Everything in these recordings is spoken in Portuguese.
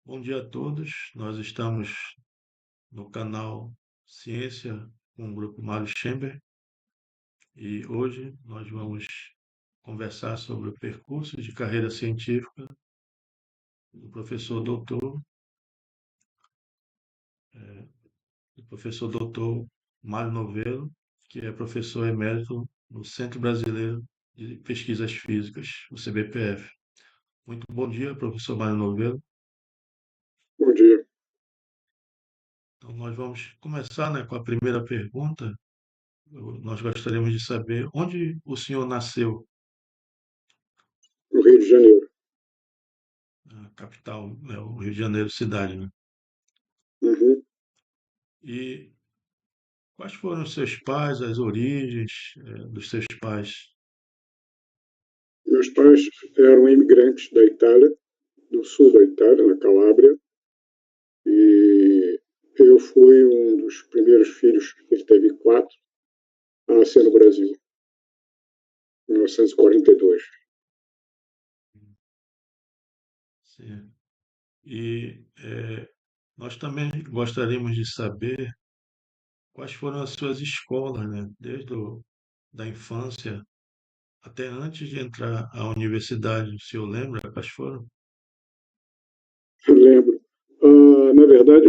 Bom dia a todos. Nós estamos no canal Ciência com o grupo Mário Chamber e hoje nós vamos conversar sobre o percurso de carreira científica do professor doutor, do professor doutor Mário Novelo, que é professor emérito no Centro Brasileiro de Pesquisas Físicas, o CBPF. Muito bom dia, professor Mário Novelo. Bom dia. Então, nós vamos começar, com a primeira pergunta. Nós gostaríamos de saber onde o senhor nasceu, No Rio de Janeiro. a capital, o Rio de Janeiro, cidade, né? Uhum. E quais foram os seus pais, as origens, dos seus pais? Meus pais eram imigrantes da Itália, do sul da Itália, na Calábria, e eu fui um dos primeiros filhos, ele teve quatro, a nascer no Brasil, em 1942. Sim. E nós também gostaríamos de saber quais foram as suas escolas, né? Da infância até antes de entrar à universidade. O senhor lembra quais foram? Eu lembro. Na verdade,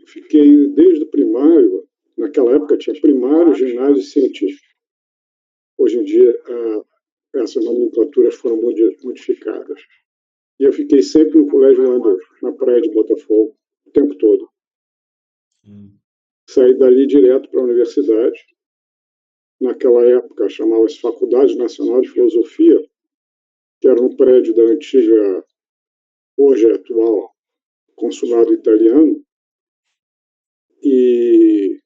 fiquei desde o primário, naquela época tinha primário, ginásio e científico. Hoje em dia, essas nomenclaturas foram modificadas. E eu fiquei sempre no Colégio Andor, na praia de Botafogo, o tempo todo. Sim. Saí dali direto para a universidade. Naquela época chamava-se Faculdade Nacional de Filosofia, que era um prédio da antiga, hoje atual, consulado italiano. E,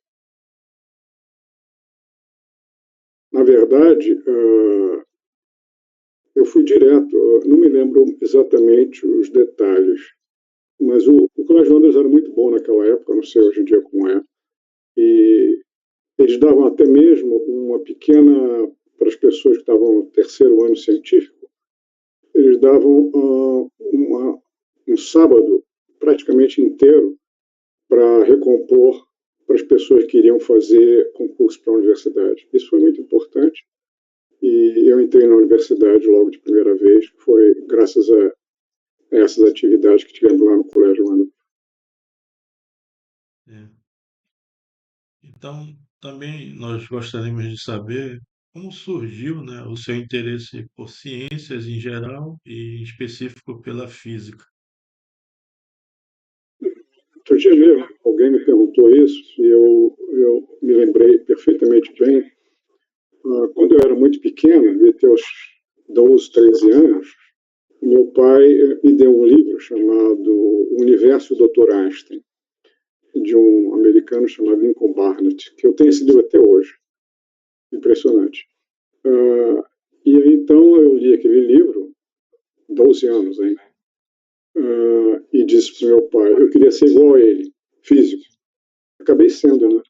na verdade, eu fui direto, não me lembro exatamente os detalhes, mas o Colégio Andres era muito bom naquela época, não sei hoje em dia como é. E eles davam até mesmo uma pequena, para as pessoas que estavam no terceiro ano científico, eles davam um sábado praticamente inteiro para recompor para as pessoas que iriam fazer concurso para a universidade. Isso foi muito importante. E eu entrei na universidade logo de primeira vez, foi graças a essas atividades que tivemos lá no Colégio Mano. É. Então, também nós gostaríamos de saber como surgiu, o seu interesse por ciências em geral e em específico pela física. Outro dia mesmo, alguém me perguntou isso e eu me lembrei perfeitamente bem. Quando eu era muito pequeno, devia ter uns 12, 13 anos, meu pai me deu um livro chamado O Universo do Dr. Einstein, de um americano chamado Lincoln Barnett, que eu tenho esse livro até hoje. Impressionante. E aí, então eu li aquele livro, 12 anos, hein? E disse para o meu pai, eu queria ser igual a ele, físico. Acabei sendo, né?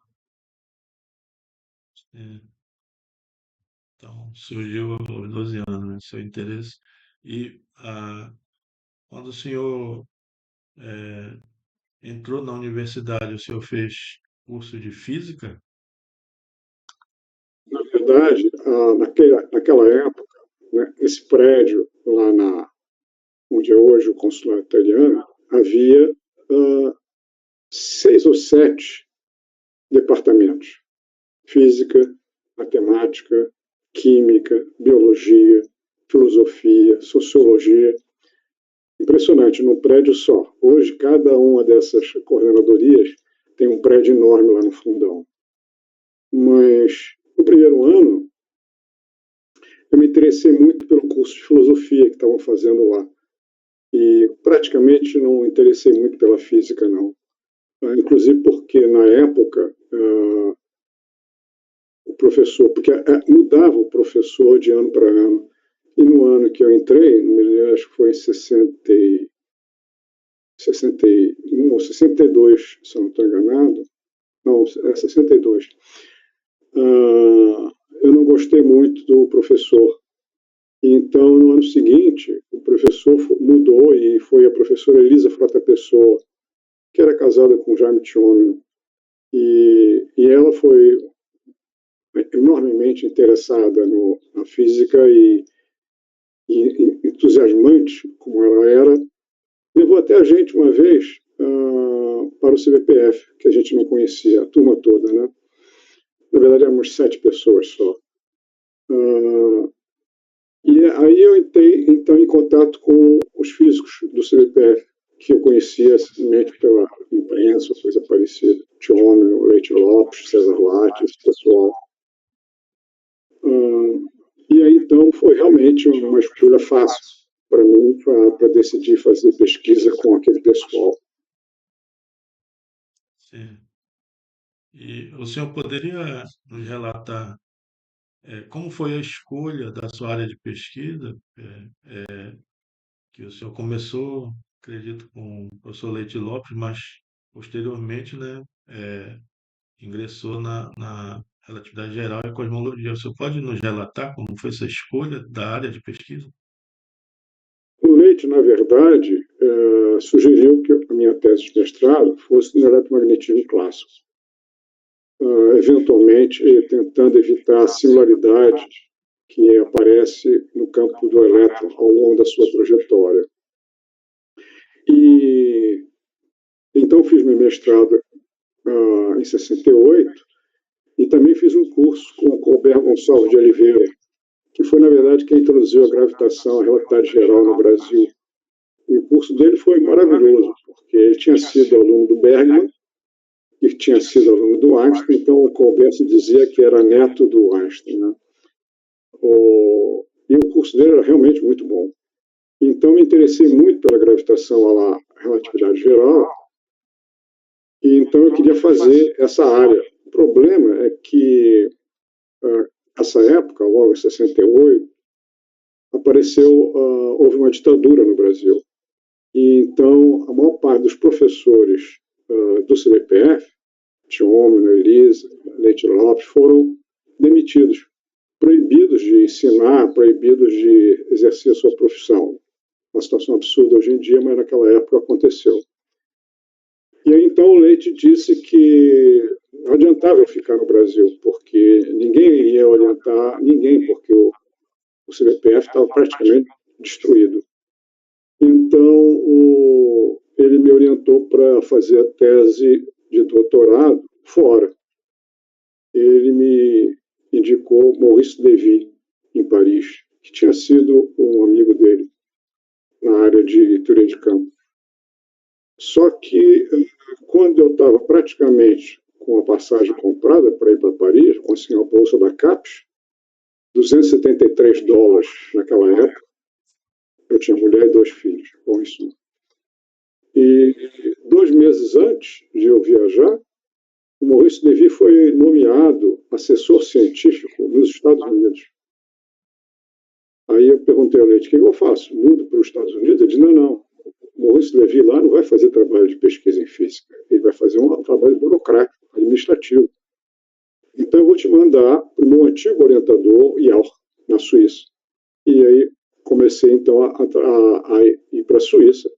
É, então, surgiu aos 12 anos, seu interesse. E quando o senhor entrou na universidade, o senhor fez curso de física? Na verdade, naquela época, né, esse prédio lá onde é hoje o consulado italiano, havia 6 ou 7 departamentos: física, matemática, química, biologia, filosofia, sociologia. Impressionante, num prédio só. Hoje, cada uma dessas coordenadorias tem um prédio enorme lá no fundão. Mas no primeiro ano, eu me interessei muito pelo curso de filosofia que estavam fazendo lá. E praticamente não me interessei muito pela física, não. Inclusive porque, na época, o professor, porque mudava o professor de ano para ano. E no ano que eu entrei, acho que foi em 61 ou 62, se eu não estou enganado, não, é 62, eu não gostei muito do professor. Então, no ano seguinte, o professor mudou e foi a professora Elisa Frota Pessoa, que era casada com Jaime Tchomino. E ela foi enormemente interessada na física e entusiasmante como ela era, levou até a gente uma vez para o CBPF, que a gente não conhecia, a turma toda, né? Na verdade, éramos 7 pessoas só. E aí eu entrei, então, em contato com os físicos do CBPF, que eu conhecia simplesmente pela imprensa, coisa parecida. Tchomino, Leite Lopes, César Lattes, esse pessoal. E aí, então, foi realmente uma escolha fácil para mim, para decidir fazer pesquisa com aquele pessoal. Sim. E o senhor poderia nos relatar como foi a escolha da sua área de pesquisa, que o senhor começou, acredito, com o professor Leite Lopes, mas posteriormente, né, ingressou na relatividade geral e cosmologia. O senhor pode nos relatar como foi essa escolha da área de pesquisa? O Leite, na verdade, sugeriu que a minha tese de mestrado fosse no eletromagnetismo clássico, eventualmente tentando evitar a singularidade que aparece no campo do elétron ao longo da sua trajetória. E então fiz meu mestrado em 68 e também fiz um curso com o Colbert Gonçalves de Oliveira, que foi, na verdade, quem introduziu a gravitação, a relatividade geral no Brasil. E o curso dele foi maravilhoso, porque ele tinha sido aluno do Bergman, que tinha sido aluno do Einstein, então o Colbert se dizia que era neto do Einstein, né? E o curso dele era realmente muito bom. Então me interessei muito pela gravitação à relatividade geral, e então eu queria fazer essa área. O problema é que, nessa época, logo em 68, houve uma ditadura no Brasil. E então a maior parte dos professores do CBPF, Tchomino, Elisa, Leite Lopes, foram demitidos, proibidos de ensinar, proibidos de exercer a sua profissão. Uma situação absurda hoje em dia, mas naquela época aconteceu. E aí então o Leite disse que não adiantava eu ficar no Brasil, porque ninguém iria orientar ninguém, porque o CBPF estava praticamente destruído. Então ele me orientou para fazer a tese de doutorado fora. Ele me indicou Maurice Lévy, em Paris, que tinha sido um amigo dele na área de teoria de campo. Só que quando eu estava praticamente com a passagem comprada para ir para Paris, consegui uma bolsa da CAPES, $273 naquela época. Eu tinha mulher e 2 filhos. Bom, isso. E 2 meses antes de eu viajar, o Maurice Lévy foi nomeado assessor científico nos Estados Unidos. Aí eu perguntei ao Leite, o que eu faço? Mudo para os Estados Unidos? Ele disse, não. O Maurice Lévy lá não vai fazer trabalho de pesquisa em física. Ele vai fazer um trabalho burocrático, administrativo. Então eu vou te mandar para o meu antigo orientador, Jauch, na Suíça. E aí comecei então a ir para a Suíça.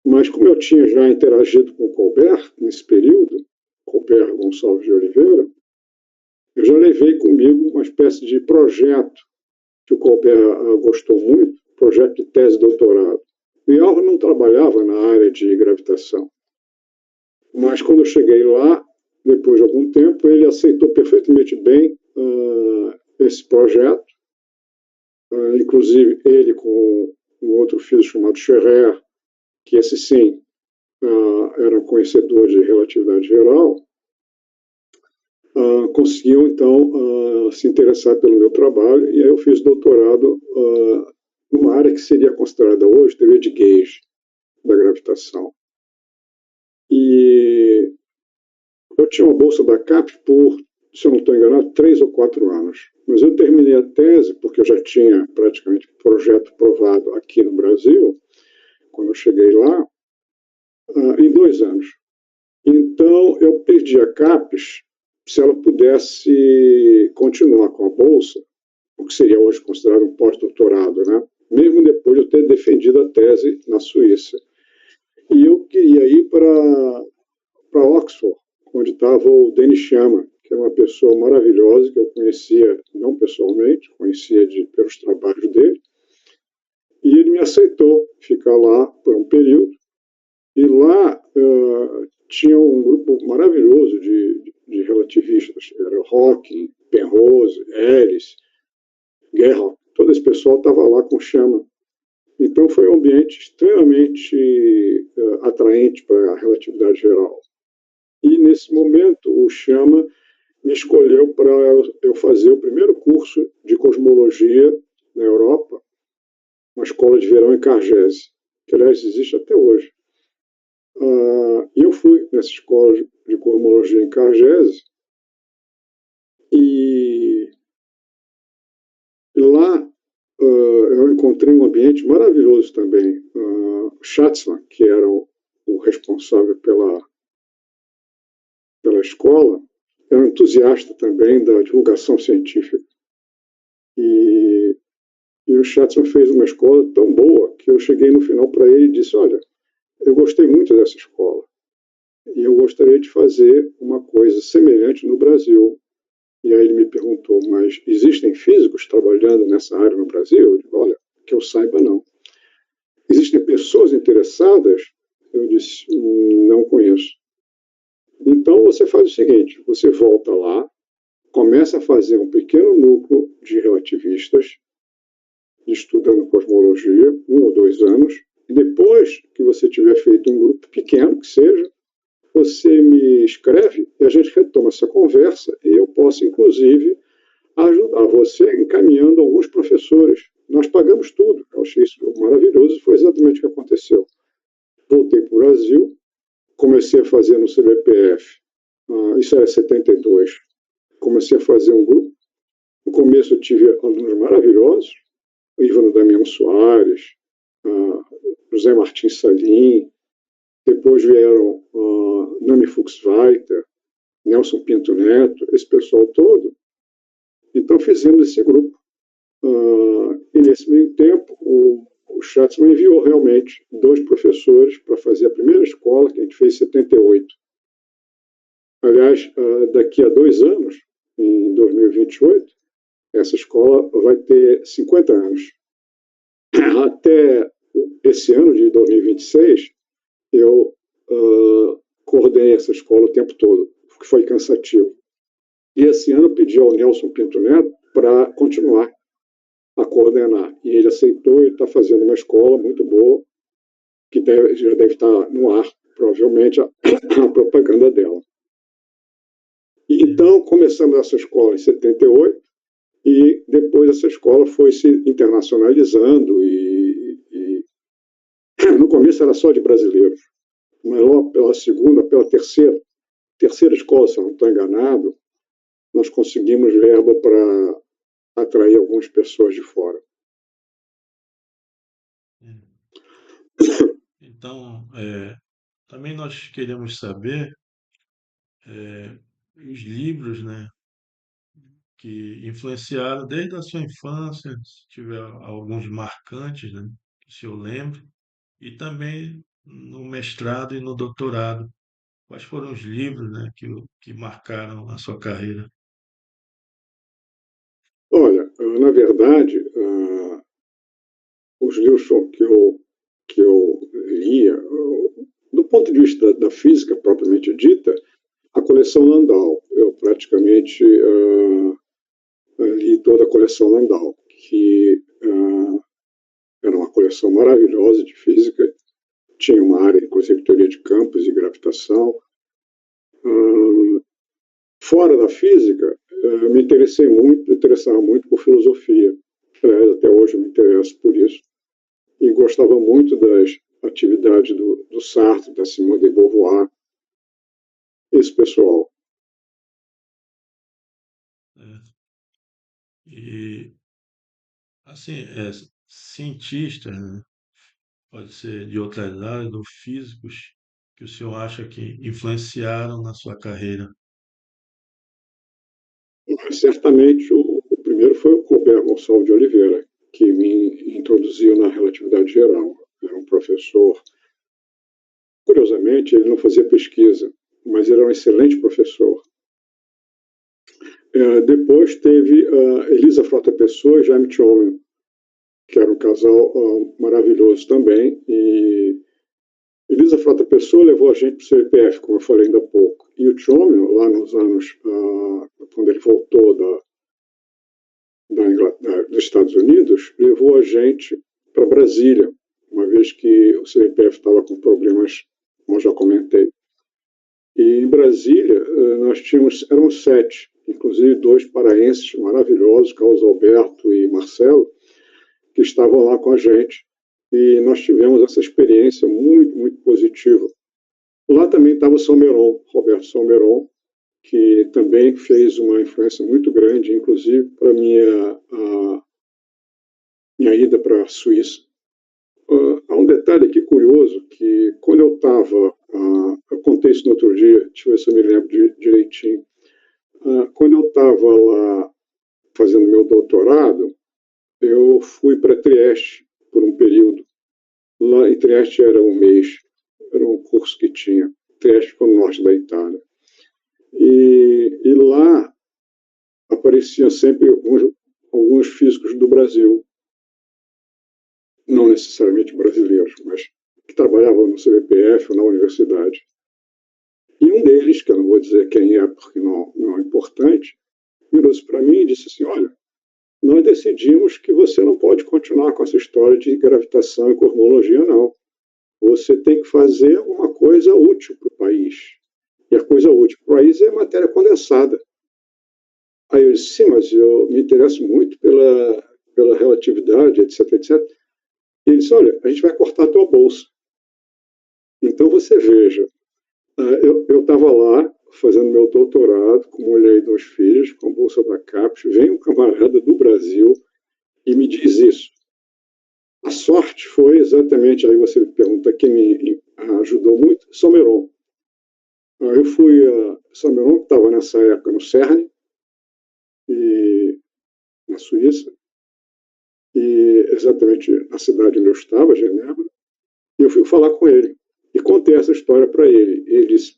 Mas como eu tinha já interagido com o Colbert nesse período, Colbert Gonçalves de Oliveira, eu já levei comigo uma espécie de projeto que o Colbert gostou muito, projeto de tese de doutorado. O Jauch não trabalhava na área de gravitação. Mas quando eu cheguei lá, depois de algum tempo, ele aceitou perfeitamente bem esse projeto. Inclusive, ele com um outro filho chamado Scherrer, que esse sim era conhecedor de relatividade geral, conseguiu, então, se interessar pelo meu trabalho, e aí eu fiz doutorado numa área que seria considerada hoje teoria de gauge da gravitação. E eu tinha uma bolsa da CAPES por, se eu não estou enganado, 3 ou 4 anos. Mas eu terminei a tese, porque eu já tinha praticamente projeto provado aqui no Brasil, quando eu cheguei lá, em 2 anos. Então, eu pedi a CAPES se ela pudesse continuar com a bolsa, o que seria hoje considerado um pós-doutorado, né? Mesmo depois de eu ter defendido a tese na Suíça. E eu queria ir para Oxford, onde estava o Denis Chama, que é uma pessoa maravilhosa que eu conhecia, não pessoalmente, conhecia pelos trabalhos dele, e ele me aceitou ficar lá por um período. E lá tinha um grupo maravilhoso de relativistas. Era Hawking, Penrose, Ellis, Guerra. Todo esse pessoal estava lá com Chama. Então foi um ambiente extremamente atraente para a relatividade geral. E nesse momento o Chama me escolheu para eu fazer o primeiro curso de cosmologia na Europa, uma escola de verão em Cargese, que aliás existe até hoje. E eu fui nessa escola de cosmologia em Cargese e lá eu encontrei um ambiente maravilhoso também. Schatzman, que era o responsável pela escola, era um entusiasta também da divulgação científica. E o Schatzman fez uma escola tão boa que eu cheguei no final para ele e disse: Olha, eu gostei muito dessa escola e eu gostaria de fazer uma coisa semelhante no Brasil. E aí ele me perguntou: Mas existem físicos trabalhando nessa área no Brasil? Eu digo: Olha, que eu saiba, não. Existem pessoas interessadas? Eu disse: Não conheço. Então você faz o seguinte: você volta lá, começa a fazer um pequeno núcleo de relativistas, estudando cosmologia, 1 ou 2 anos, e depois que você tiver feito um grupo pequeno, que seja, você me escreve e a gente retoma essa conversa e eu posso, inclusive, ajudar você encaminhando alguns professores. Nós pagamos tudo. Eu achei isso maravilhoso e foi exatamente o que aconteceu. Voltei para o Brasil, comecei a fazer no CBPF, isso era 72, comecei a fazer um grupo. No começo eu tive alunos maravilhosos, Ivano Damião Soares, José Martins Salim, depois vieram Nami Fuchsweiter, Nelson Pinto Neto, esse pessoal todo. Então fizemos esse grupo. E nesse meio tempo, o Schatzman enviou realmente 2 professores para fazer a primeira escola, que a gente fez em 78. Aliás, daqui a 2 anos, em 2028, essa escola vai ter 50 anos. Até esse ano de 2026, eu coordenei essa escola o tempo todo, que foi cansativo. E esse ano eu pedi ao Nelson Pinto Neto para continuar a coordenar. E ele aceitou, ele está fazendo uma escola muito boa, que já deve estar no ar, provavelmente, a propaganda dela. E então, começamos essa escola em 78, e depois essa escola foi se internacionalizando, e no começo era só de brasileiros, mas logo pela segunda, pela terceira escola, se eu não estou enganado, nós conseguimos verba para atrair algumas pessoas de fora. Então, também nós queremos saber os livros, né, que influenciaram desde a sua infância, se tiver alguns marcantes, né, que o senhor lembra, e também no mestrado e no doutorado. Quais foram os livros, né, que marcaram a sua carreira? Olha, na verdade, os livros que eu lia, do ponto de vista da física propriamente dita, a coleção Landau. Eu praticamente li toda a coleção Landau, que era uma coleção maravilhosa de física. Tinha uma área, inclusive, de teoria de campos e gravitação. Fora da física, me interessava muito por filosofia. Até hoje eu me interesso por isso. E gostava muito das atividades do Sartre, da Simone de Beauvoir, esse pessoal. Né? E, assim, cientistas, né, pode ser de outras áreas, ou físicos, que o senhor acha que influenciaram na sua carreira? Certamente o primeiro foi o Colbert Gonçalves de Oliveira, que me introduziu na relatividade geral. Era um professor, curiosamente, ele não fazia pesquisa, mas ele era um excelente professor. Depois teve Elisa Frota Pessoa e Jaime Tchomel, que era um casal maravilhoso também. E Elisa Frota Pessoa levou a gente para o CPF, como eu falei ainda há pouco. E o Tchomel, lá nos anos, quando ele voltou dos Estados Unidos, levou a gente para Brasília, uma vez que o CPF estava com problemas, como eu já comentei. E em Brasília, nós tínhamos, eram 7, inclusive 2 paraenses maravilhosos, Carlos Alberto e Marcelo, que estavam lá com a gente. E nós tivemos essa experiência muito, muito positiva. Lá também estava o Salmeron, Roberto Salmeron, que também fez uma influência muito grande, inclusive para a minha ida para a Suíça. Há um detalhe aqui curioso, que quando eu estava, eu contei isso no outro dia, deixa eu ver se eu me lembro direitinho. Quando eu estava lá fazendo meu doutorado, eu fui para Trieste por um período. Lá em Trieste era um mês, era um curso que tinha. Trieste foi no norte da Itália. E lá apareciam sempre alguns físicos do Brasil, não necessariamente brasileiros, mas que trabalhavam no CBPF ou na universidade. E um deles, que eu não vou dizer quem é, porque não é importante, virou-se para mim e disse assim: olha, nós decidimos que você não pode continuar com essa história de gravitação e cosmologia, não. Você tem que fazer uma coisa útil para o país. E a coisa útil para o país é matéria condensada. Aí eu disse: sim, mas eu me interesso muito pela relatividade, etc, etc. E ele disse: olha, a gente vai cortar a tua bolsa. Então você veja, eu estava lá fazendo meu doutorado, com mulher e 2 filhos, com a bolsa da CAPES, vem um camarada do Brasil e me diz isso. A sorte foi exatamente, aí você me pergunta quem me ajudou muito, Salmeron. Eu fui a Salmeron, que estava nessa época no CERN, e, na Suíça, e exatamente na cidade onde eu estava, Genebra, e eu fui falar com ele. E contei essa história para ele. Ele disse: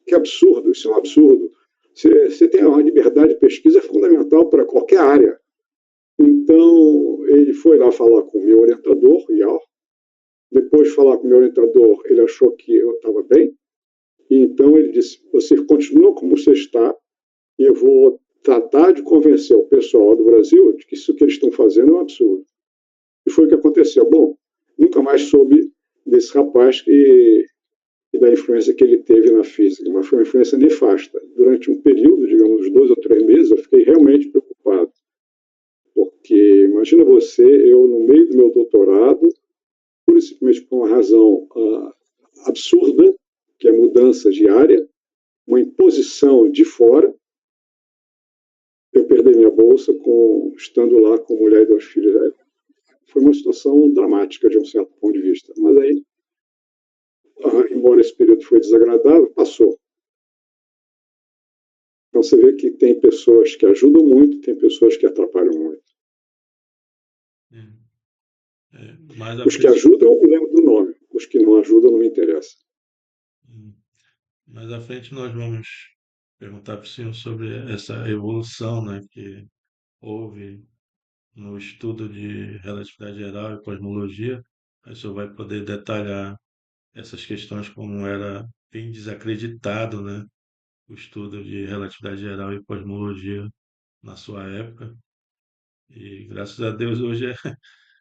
que absurdo, isso é um absurdo. Você tem uma liberdade de pesquisa fundamental para qualquer área. Então, ele foi lá falar com o meu orientador, Ial. Depois de falar com o meu orientador, ele achou que eu estava bem. E então ele disse: você continua como você está, e eu vou tratar de convencer o pessoal do Brasil de que isso que eles estão fazendo é um absurdo. E foi o que aconteceu. Bom, nunca mais soube desse rapaz e da influência que ele teve na física, mas foi uma influência nefasta. Durante um período, digamos, 2 ou 3 meses, eu fiquei realmente preocupado. Porque imagina você, eu no meio do meu doutorado, pura e simplesmente por uma razão absurda, que é mudança de área, uma imposição de fora, eu perdi minha bolsa estando lá com mulher e 2 filhos. Foi uma situação dramática de um certo ponto de vista. Mas aí, embora esse período foi desagradável, passou. Então você vê que tem pessoas que ajudam muito, tem pessoas que atrapalham muito. Mais à Os que frente, ajudam, eu me lembro do nome. Os que não ajudam, não me interessa. mais à frente nós vamos perguntar para o senhor sobre essa evolução, né, que houve no estudo de relatividade geral e cosmologia. Aí o senhor vai poder detalhar essas questões como era bem desacreditado, né, o estudo de relatividade geral e cosmologia na sua época. E graças a Deus hoje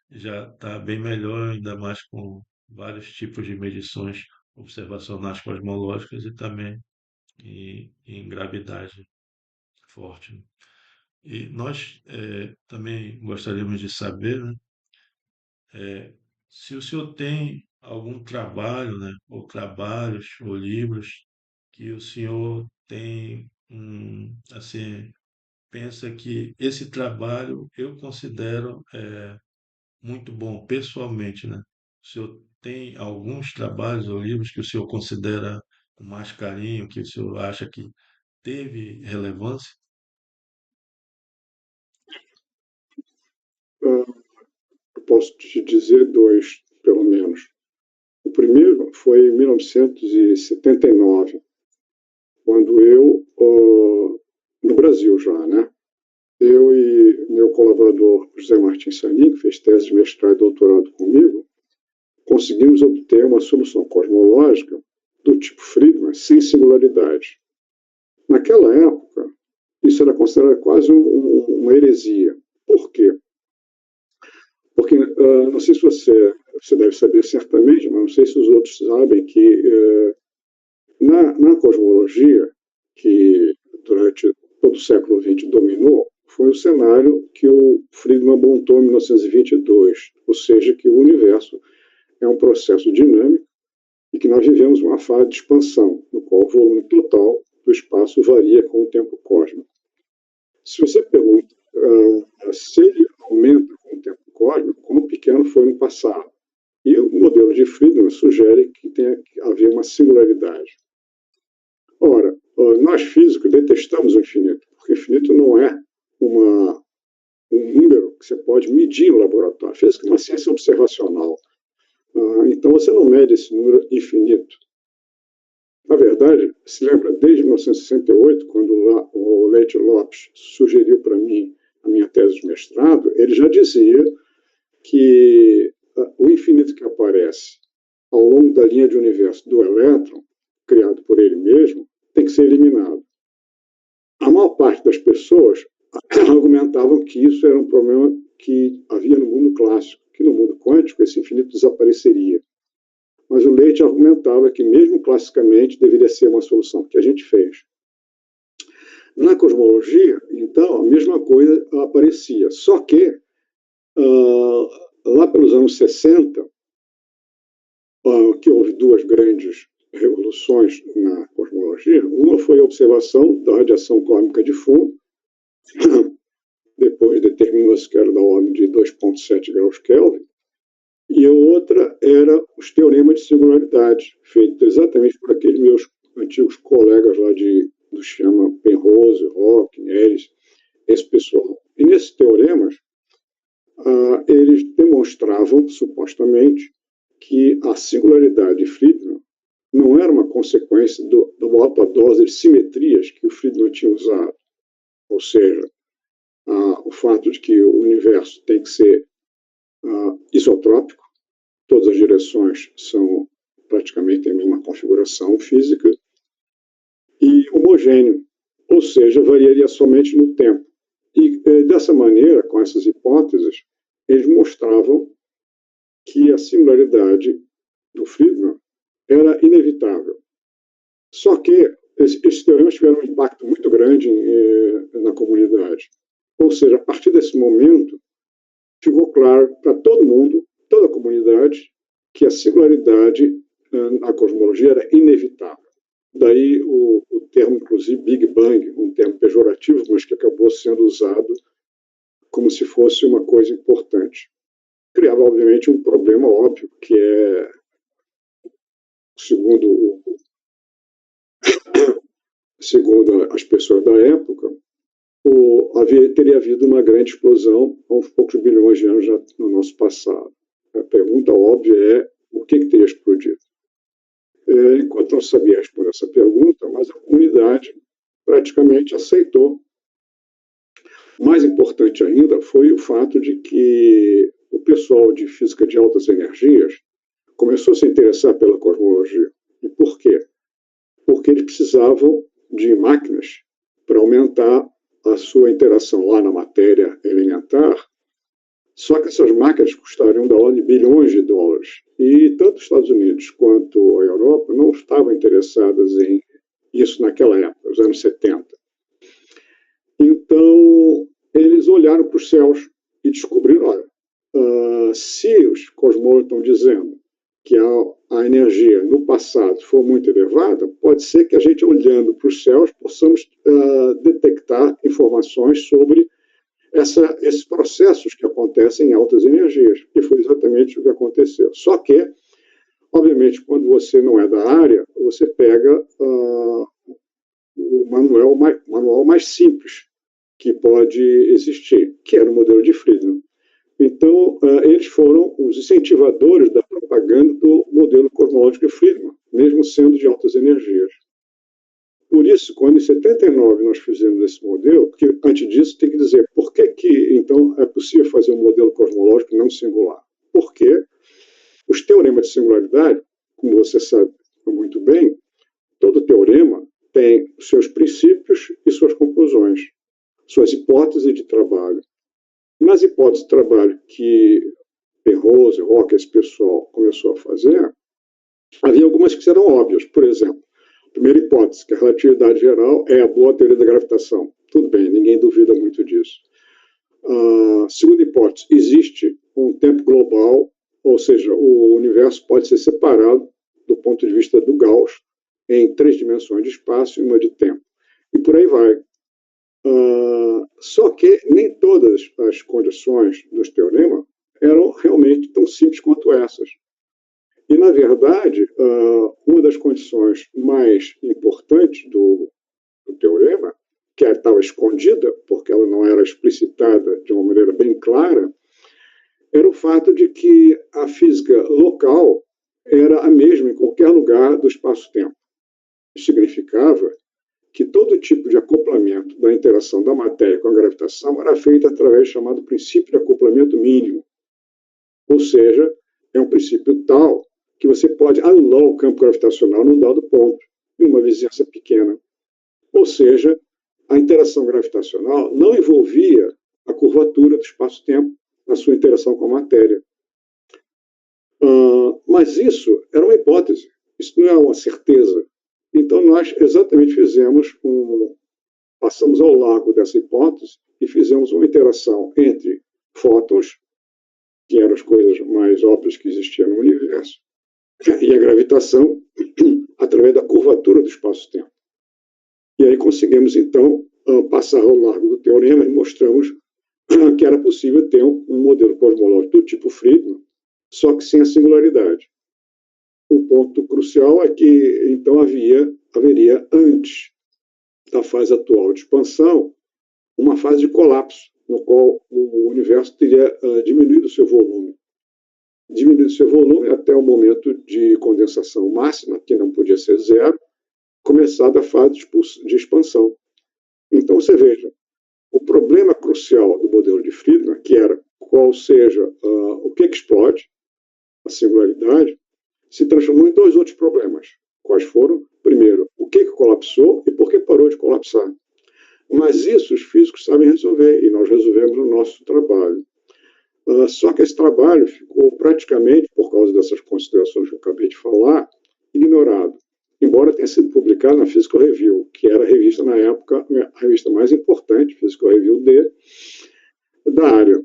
já está bem melhor, ainda mais com vários tipos de medições observacionais cosmológicas e também em gravidade forte, né? E nós também gostaríamos de saber, né, se o senhor tem algum trabalho, né, ou trabalhos, ou livros que o senhor tem, assim, pensa que esse trabalho eu considero muito bom pessoalmente, né? O senhor tem alguns trabalhos ou livros que o senhor considera com mais carinho, que o senhor acha que teve relevância? eu posso te dizer dois, pelo menos. O primeiro foi em 1979, quando eu, no Brasil já, né? Eu e meu colaborador José Martins Sanin, que fez tese de mestrado e doutorado comigo, conseguimos obter uma solução cosmológica do tipo Friedmann sem singularidade. Naquela época, isso era considerado quase uma heresia. Por quê? Porque, não sei se você deve saber certamente, mas não sei se os outros sabem que na cosmologia, que durante todo o século XX dominou, foi o cenário que o Friedmann montou em 1922, ou seja, que o universo é um processo dinâmico e que nós vivemos uma fase de expansão, no qual o volume total do espaço varia com o tempo cósmico. Se você pergunta se ele aumenta com o tempo cósmico, quão pequeno foi no passado? E o modelo de Friedmann sugere que tenha que haver uma singularidade. Ora, nós físicos detestamos o infinito, porque o infinito não é um número que você pode medir no laboratório. A física é uma ciência observacional. Então você não mede esse número infinito. Na verdade, se lembra, desde 1968, quando o Leite Lopes sugeriu para mim a minha tese de mestrado, ele já dizia que o infinito que aparece ao longo da linha de universo do elétron, criado por ele mesmo, tem que ser eliminado. A maior parte das pessoas argumentavam que isso era um problema que havia no mundo clássico, que no mundo quântico esse infinito desapareceria. Mas o Leite argumentava que, mesmo classicamente, deveria ser uma solução, que a gente fez. Na cosmologia, então, a mesma coisa aparecia. Só que, lá pelos anos 60, que houve duas grandes revoluções na cosmologia. Uma foi a observação da radiação cósmica de fundo, depois determinou-se que era da ordem de 2,7 graus Kelvin, e a outra era os teoremas de singularidade, feitos exatamente por aqueles meus antigos colegas lá do chama Penrose, Hawking, Ellis, esse pessoal. E nesses teoremas, eles demonstravam, supostamente, que a singularidade de Friedmann não era uma consequência da alta dose de simetrias que o Friedmann tinha usado. Ou seja, o fato de que o universo tem que ser isotrópico, todas as direções são praticamente a mesma configuração física, e homogêneo, ou seja, variaria somente no tempo. E dessa maneira, com essas hipóteses, eles mostravam que a singularidade do Friedmann era inevitável. Só que esses teoremas tiveram um impacto muito grande na comunidade. Ou seja, a partir desse momento, ficou claro para todo mundo, toda a comunidade, que a singularidade na cosmologia era inevitável. Daí o termo, inclusive, Big Bang, um termo pejorativo, mas que acabou sendo usado como se fosse uma coisa importante. Criava, obviamente, um problema óbvio, que é, segundo as pessoas da época, teria havido uma grande explosão há uns poucos bilhões de anos já no nosso passado. A pergunta óbvia é o que teria explodido? Enquanto não sabia responder essa pergunta, mas a comunidade praticamente aceitou. Mais importante ainda foi o fato de que o pessoal de física de altas energias começou a se interessar pela cosmologia. E por quê? Porque eles precisavam de máquinas para aumentar a sua interação lá na matéria elementar. Só que essas máquinas custariam da ordem de bilhões de dólares. E tanto os Estados Unidos quanto a Europa não estavam interessadas em isso naquela época, nos anos 70. Então, eles olharam para os céus e descobriram, olha, se os cosmólogos estão dizendo que a energia no passado foi muito elevada, pode ser que a gente, olhando para os céus, possamos detectar informações sobre esses processos que acontecem em altas energias, e foi exatamente o que aconteceu. Só que, obviamente, quando você não é da área, você pega o manual mais simples que pode existir, que era o modelo de Friedmann. Então, eles foram os incentivadores da propaganda do modelo cosmológico de Friedman, mesmo sendo de altas energias. Por isso, quando em 79 nós fizemos esse modelo, porque antes disso tem que dizer por que então é possível fazer um modelo cosmológico não singular. Porque os teoremas de singularidade, como você sabe muito bem, todo teorema tem seus princípios e suas conclusões, suas hipóteses de trabalho. Nas hipóteses de trabalho que Penrose, Roque, esse pessoal começou a fazer, havia algumas que eram óbvias. Por exemplo, a primeira hipótese, que a relatividade geral é a boa teoria da gravitação. Tudo bem, ninguém duvida muito disso. A segunda hipótese, existe um tempo global, ou seja, o universo pode ser separado do ponto de vista do Gauss em 3 dimensões de espaço e uma de tempo. E por aí vai. Só que nem todas as condições dos teoremas eram realmente tão simples quanto essas. E, na verdade, uma das condições mais importantes do teorema, que estava escondida, porque ela não era explicitada de uma maneira bem clara, era o fato de que a física local era a mesma em qualquer lugar do espaço-tempo. Isso significava que todo tipo de acoplamento da interação da matéria com a gravitação era feito através do chamado princípio de acoplamento mínimo. Ou seja, é um princípio tal que você pode anular o campo gravitacional num dado ponto, em uma vizinhança pequena. Ou seja, a interação gravitacional não envolvia a curvatura do espaço-tempo na sua interação com a matéria. Mas isso era uma hipótese, isso não é uma certeza. Então, nós exatamente passamos ao largo dessa hipótese e fizemos uma interação entre fótons, que eram as coisas mais óbvias que existiam no universo, e a gravitação através da curvatura do espaço-tempo. E aí conseguimos, então, passar ao largo do teorema e mostramos que era possível ter um modelo cosmológico do tipo Friedman, só que sem a singularidade. O ponto crucial é que, então, haveria, antes da fase atual de expansão, uma fase de colapso, no qual o universo teria diminuído seu volume. Diminuído seu volume até o momento de condensação máxima, que não podia ser zero, começada a fase de expansão. Então, você veja, o problema crucial do modelo de Friedman, que era qual seja o que explode, a singularidade, se transformou em 2 outros problemas. Quais foram? Primeiro, o que colapsou e por que parou de colapsar. Mas isso os físicos sabem resolver, e nós resolvemos no nosso trabalho. Só que esse trabalho ficou praticamente, por causa dessas considerações que eu acabei de falar, ignorado. Embora tenha sido publicado na Physical Review, que era a revista, na época, a revista mais importante, Physical Review da área.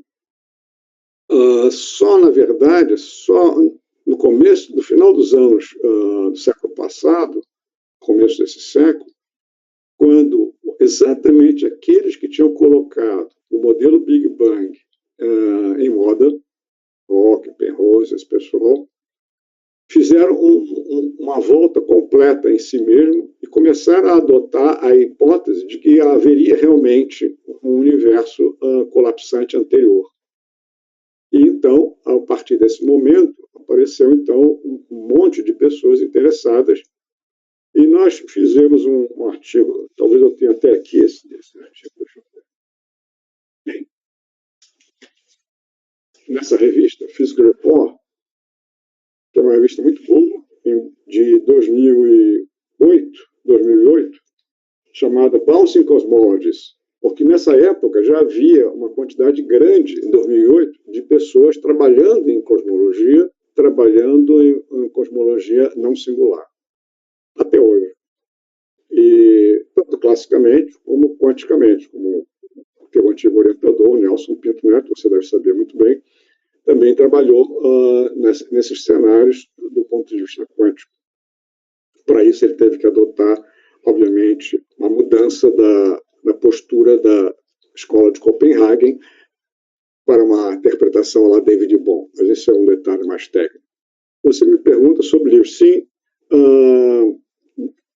Na verdade, só no final dos anos do século passado, começo desse século, quando exatamente aqueles que tinham colocado o modelo Big Bang em moda, Roque, Penrose, esse pessoal, fizeram uma volta completa em si mesmo e começaram a adotar a hipótese de que haveria realmente um universo colapsante anterior. E então, a partir desse momento, apareceu então um monte de pessoas interessadas e nós fizemos um artigo, talvez eu tenha até aqui esse artigo, deixa eu ver. Bem, nessa revista, Physical Report, que é uma revista muito boa, de 2008, chamada Bouncing Cosmologies, porque nessa época já havia uma quantidade grande, em 2008, de pessoas trabalhando em cosmologia, trabalhando em cosmologia não singular, até hoje. E tanto classicamente como quanticamente, como o teu antigo orientador, Nelson Pinto Neto, você deve saber muito bem, também trabalhou nesses cenários do ponto de vista quântico. Para isso, ele teve que adotar, obviamente, uma mudança da postura da Escola de Copenhague para uma interpretação lá David Bohm. Mas esse é um detalhe mais técnico. Você me pergunta sobre livros. Sim,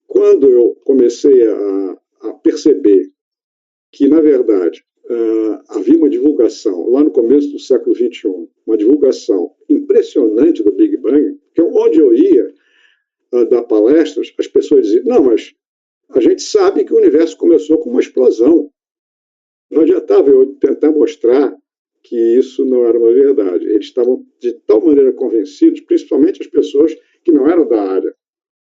quando eu comecei a perceber que, na verdade, havia uma divulgação, lá no começo do século XXI, uma divulgação impressionante do Big Bang, que onde eu ia dar palestras, as pessoas diziam, não, mas a gente sabe que o universo começou com uma explosão. Não adiantava eu tentar mostrar que isso não era uma verdade. Eles estavam de tal maneira convencidos, principalmente as pessoas que não eram da área,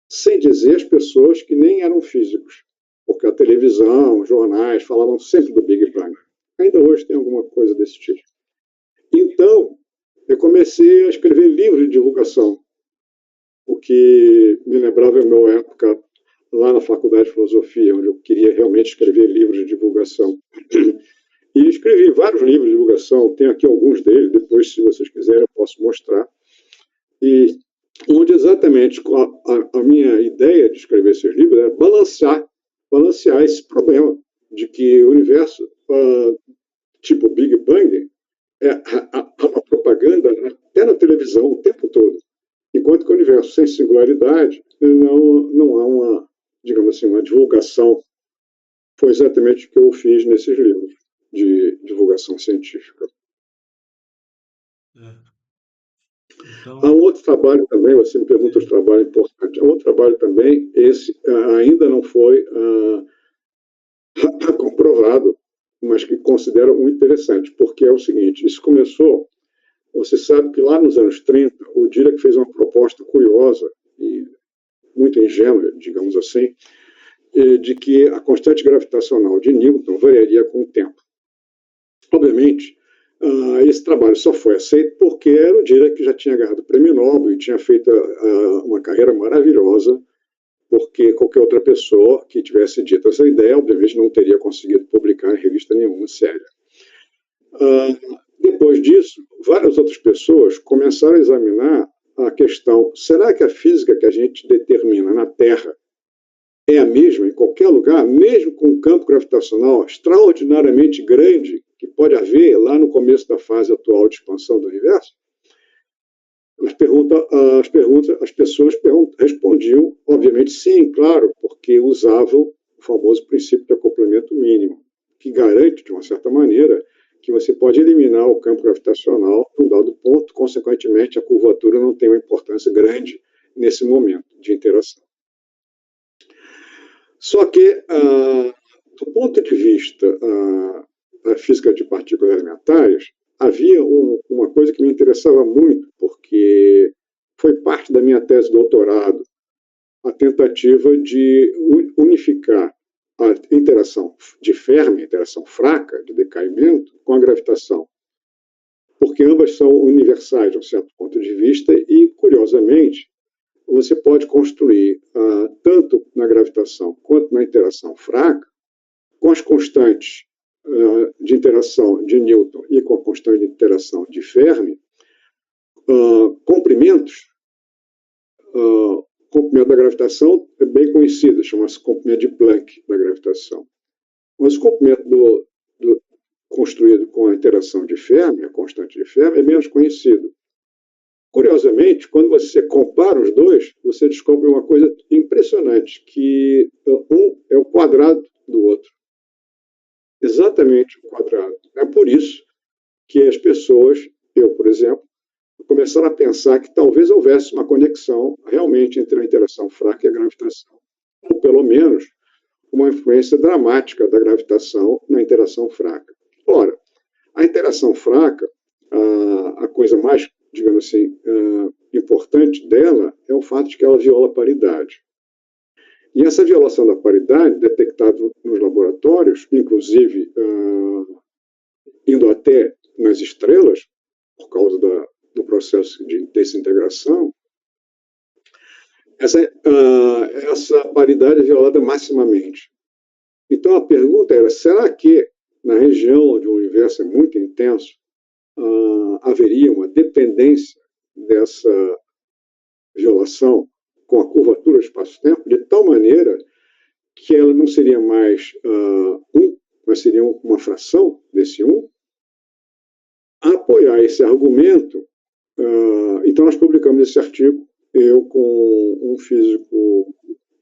sem dizer as pessoas que nem eram físicos, porque a televisão, os jornais falavam sempre do Big Bang. Ainda hoje tem alguma coisa desse tipo. Então, eu comecei a escrever livros de divulgação, o que me lembrava a minha época lá na Faculdade de Filosofia, onde eu queria realmente escrever livros de divulgação. E escrevi vários livros de divulgação, tenho aqui alguns deles, depois, se vocês quiserem, eu posso mostrar. E onde exatamente a minha ideia de escrever esses livros é balancear esse problema de que o universo, tipo Big Bang, há uma propaganda até na televisão o tempo todo, enquanto que o universo sem singularidade não há uma, digamos assim, uma divulgação. Foi exatamente o que eu fiz nesses livros de divulgação científica. Então, Há um outro trabalho também, você me pergunta os trabalhos importantes, há um outro trabalho também, esse ainda não foi comprovado, mas que considero muito interessante, porque é o seguinte, isso começou, você sabe que lá nos anos 30, o Dirac fez uma proposta curiosa e muito ingênua, digamos assim, de que a constante gravitacional de Newton variaria com o tempo. Obviamente, esse trabalho só foi aceito porque era o Dirac que já tinha ganhado o prêmio Nobel e tinha feito uma carreira maravilhosa, porque qualquer outra pessoa que tivesse dito essa ideia, obviamente, não teria conseguido publicar em revista nenhuma séria. Depois disso, várias outras pessoas começaram a examinar a questão, será que a física que a gente determina na Terra é a mesma em qualquer lugar, mesmo com um campo gravitacional extraordinariamente grande, que pode haver lá no começo da fase atual de expansão do universo? As pessoas respondiam, obviamente, sim, claro, porque usavam o famoso princípio de acoplamento mínimo, que garante, de uma certa maneira, que você pode eliminar o campo gravitacional num dado ponto, consequentemente, a curvatura não tem uma importância grande nesse momento de interação. Só que, do ponto de vista da física de partículas elementares, havia uma coisa que me interessava muito, porque foi parte da minha tese de doutorado, a tentativa de unificar a interação de Fermi, interação fraca, de decaimento, com a gravitação. Porque ambas são universais, de um certo ponto de vista, e, curiosamente, você pode construir, tanto na gravitação quanto na interação fraca, com as constantes de interação de Newton e com a constante de interação de Fermi, comprimentos. O comprimento da gravitação é bem conhecido, chama-se comprimento de Planck da gravitação. Mas o comprimento construído com a interação de Fermi, a constante de Fermi, é menos conhecido. Curiosamente, quando você compara os dois, você descobre uma coisa impressionante, que um é o quadrado do outro. Exatamente o quadrado. É por isso que as pessoas, eu, por exemplo, começaram a pensar que talvez houvesse uma conexão realmente entre a interação fraca e a gravitação. Ou, pelo menos, uma influência dramática da gravitação na interação fraca. Ora, a interação fraca, a coisa mais, digamos assim, importante dela é o fato de que ela viola a paridade. E essa violação da paridade, detectada nos laboratórios, inclusive indo até nas estrelas, por causa do processo de desintegração, essa paridade é violada maximamente. Então a pergunta era, será que na região onde o universo é muito intenso, haveria uma dependência dessa violação com a curvatura do espaço-tempo, de tal maneira que ela não seria mais mas seria uma fração desse 1? A apoiar esse argumento, então nós publicamos esse artigo, eu com um físico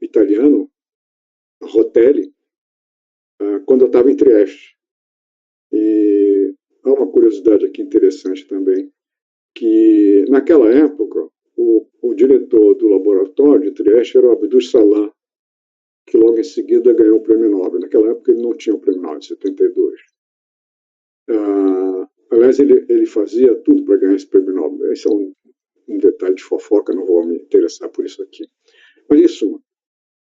italiano, Rotelli, quando eu estava em Trieste. E há uma curiosidade aqui interessante também, que naquela época o diretor do laboratório de Trieste era o Abdul Salam, que logo em seguida ganhou o prêmio Nobel. Naquela época ele não tinha o prêmio Nobel, em 72. Aliás, ele fazia tudo para ganhar esse prêmio Nobel. Esse é um detalhe de fofoca, não vou me interessar por isso aqui. Mas, em suma,